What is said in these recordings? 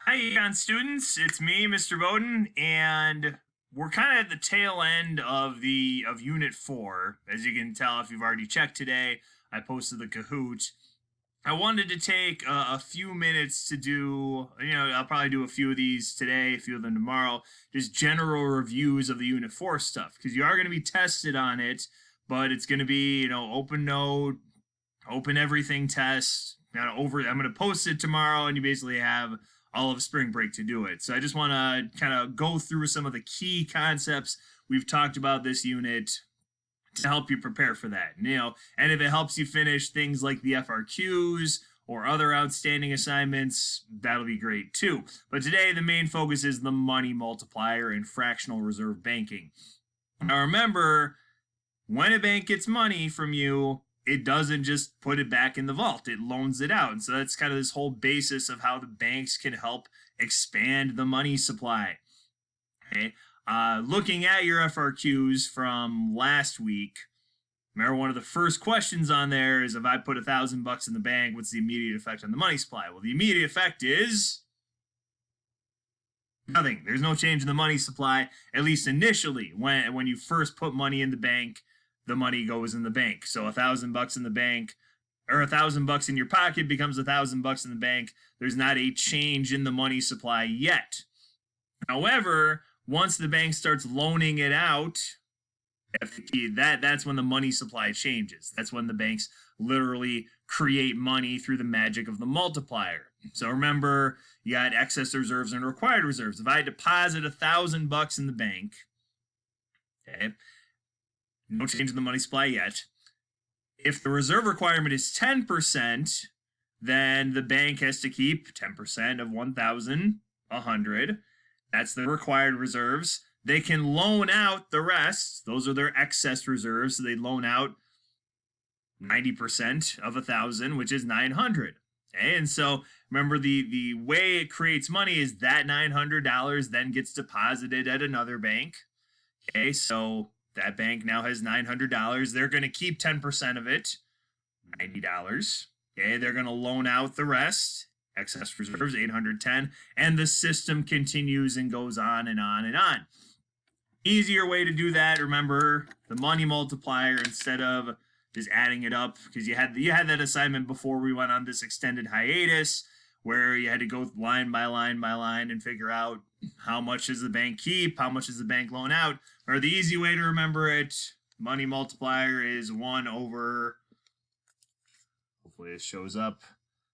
Hi, Econ students. It's me, Mr. Bowden, and we're kind of at the tail end of Unit 4. As you can tell, if you've already checked today, I posted the Kahoot. I wanted to take a few minutes to do, I'll probably do a few of these today, a few of them tomorrow, just general reviews of the Unit 4 stuff, because you are going to be tested on it, but it's going to be, open note, open everything test. I'm going to post it tomorrow, and you basically have all of spring break to do it. So I just want to kind of go through some of the key concepts we've talked about this unit to help you prepare for that. And if it helps you finish things like the FRQs or other outstanding assignments, that'll be great too. But today the main focus is the money multiplier and fractional reserve banking. Now remember, when a bank gets money from you, it doesn't just put it back in the vault, it loans it out. And so that's kind of this whole basis of how the banks can help expand the money supply. Okay. Looking at your FRQs from last week, remember one of the first questions on there is, if I put $1,000 in the bank, what's the immediate effect on the money supply? Well, the immediate effect is nothing. There's no change in the money supply, at least initially. When you first put money in the bank, the money goes in the bank. So $1,000 in the bank, or $1,000 in your pocket becomes $1,000 in the bank. There's not a change in the money supply yet. However, once the bank starts loaning it out, that's when the money supply changes. That's when the banks literally create money through the magic of the multiplier. So remember, you got excess reserves and required reserves. If I deposit $1,000 in the bank, okay, no change in the money supply yet. If the reserve requirement is 10%, then the bank has to keep 10% of 1,100. That's the required reserves. They can loan out the rest. Those are their excess reserves. So they loan out 90% of 1,000, which is 900. Okay? And so remember, the way it creates money is that $900 then gets deposited at another bank. Okay, so that bank now has $900. They're going to keep 10% of it, $90. Okay, they're going to loan out the rest, excess reserves, $810, and the system continues and goes on and on and on. Easier way to do that, remember, the money multiplier, instead of just adding it up, because you had that assignment before we went on this extended hiatus, where you had to go line by line by line and figure out how much does the bank keep, how much does the bank loan out. Or the easy way to remember it, money multiplier is 1 over, hopefully it shows up.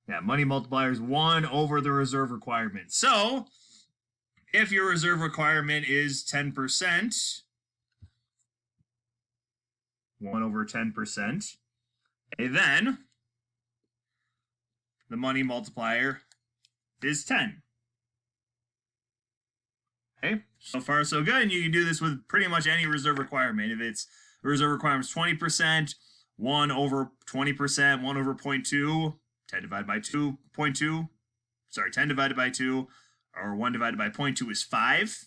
Yeah, money multiplier is 1 over the reserve requirement. So if your reserve requirement is 10%, 1 over 10%, okay, then the money multiplier is 10. Okay, so far so good. And you can do this with pretty much any reserve requirement. If it's reserve requirement is 20%, 1 over 20%, 1 over 0.2, 10 divided by 2, 0.2, sorry, 10 divided by 2, or 1 divided by 0.2 is 5.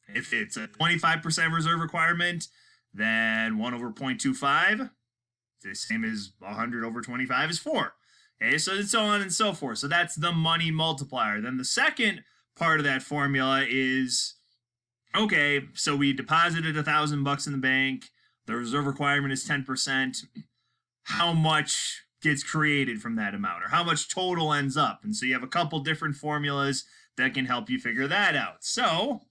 If it's a 25% reserve requirement, then 1 over 0.25, the same as 100 over 25 is 4. Okay, so and so on and so forth. So that's the money multiplier. Then the second part of that formula is, okay, so we deposited $1,000 in the bank. The reserve requirement is 10%. How much gets created from that amount, or how much total ends up? And so you have a couple different formulas that can help you figure that out. So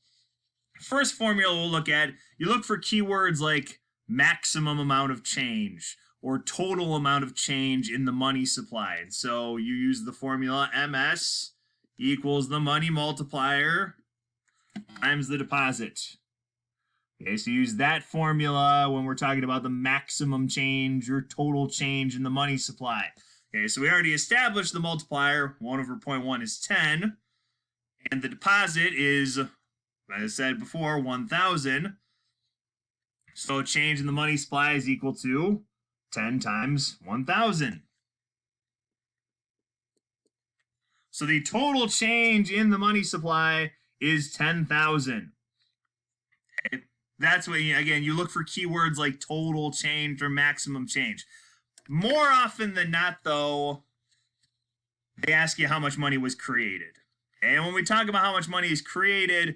first formula we'll look at, you look for keywords like maximum amount of change or total amount of change in the money supply. And so you use the formula MS equals the money multiplier times the deposit. Okay, so use that formula when we're talking about the maximum change or total change in the money supply. Okay, so we already established the multiplier. 1 over 0.1 is 10. And the deposit is, as I said before, 1,000. So change in the money supply is equal to 10 times 1,000. So the total change in the money supply is 10,000. Okay. That's what, again, you look for keywords like total change or maximum change. More often than not, though, they ask you how much money was created. And when we talk about how much money is created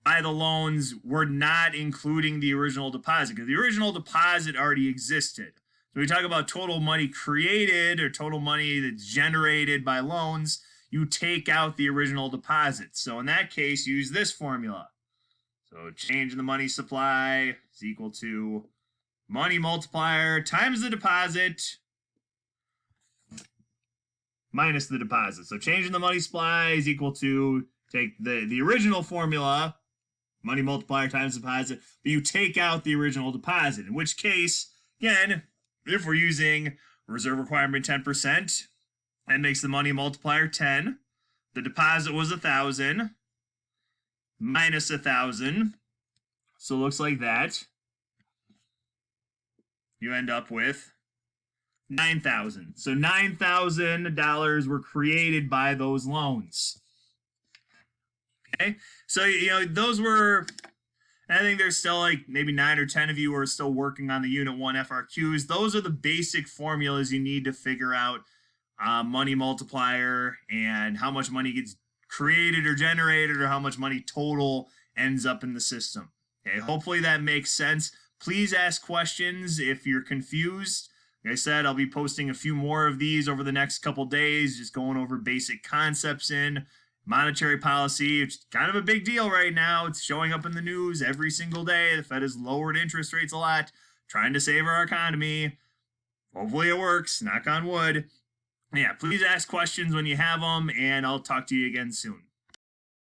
by the loans, we're not including the original deposit because the original deposit already existed. So we talk about total money created or total money that's generated by loans, you take out the original deposit. So in that case, use this formula. So change in the money supply is equal to money multiplier times the deposit minus the deposit. So change in the money supply is equal to, take the original formula, money multiplier times deposit, but you take out the original deposit, in which case, again, if we're using reserve requirement 10%, that makes the money multiplier 10. The deposit was 1,000 minus 1,000. So it looks like that. You end up with 9,000. So $9,000 were created by those loans. Okay, so those were. I think there's still like maybe 9 or 10 of you who are still working on the Unit 1 FRQs. Those are the basic formulas you need to figure out money multiplier and how much money gets created or generated or how much money total ends up in the system. Okay, hopefully that makes sense. Please ask questions if you're confused. Like I said, I'll be posting a few more of these over the next couple days, just going over basic concepts in monetary policy. It's kind of a big deal right now. It's showing up in the news every single day. The Fed has lowered interest rates a lot, trying to save our economy. Hopefully it works. Knock on wood. Yeah, please ask questions when you have them, and I'll talk to you again soon.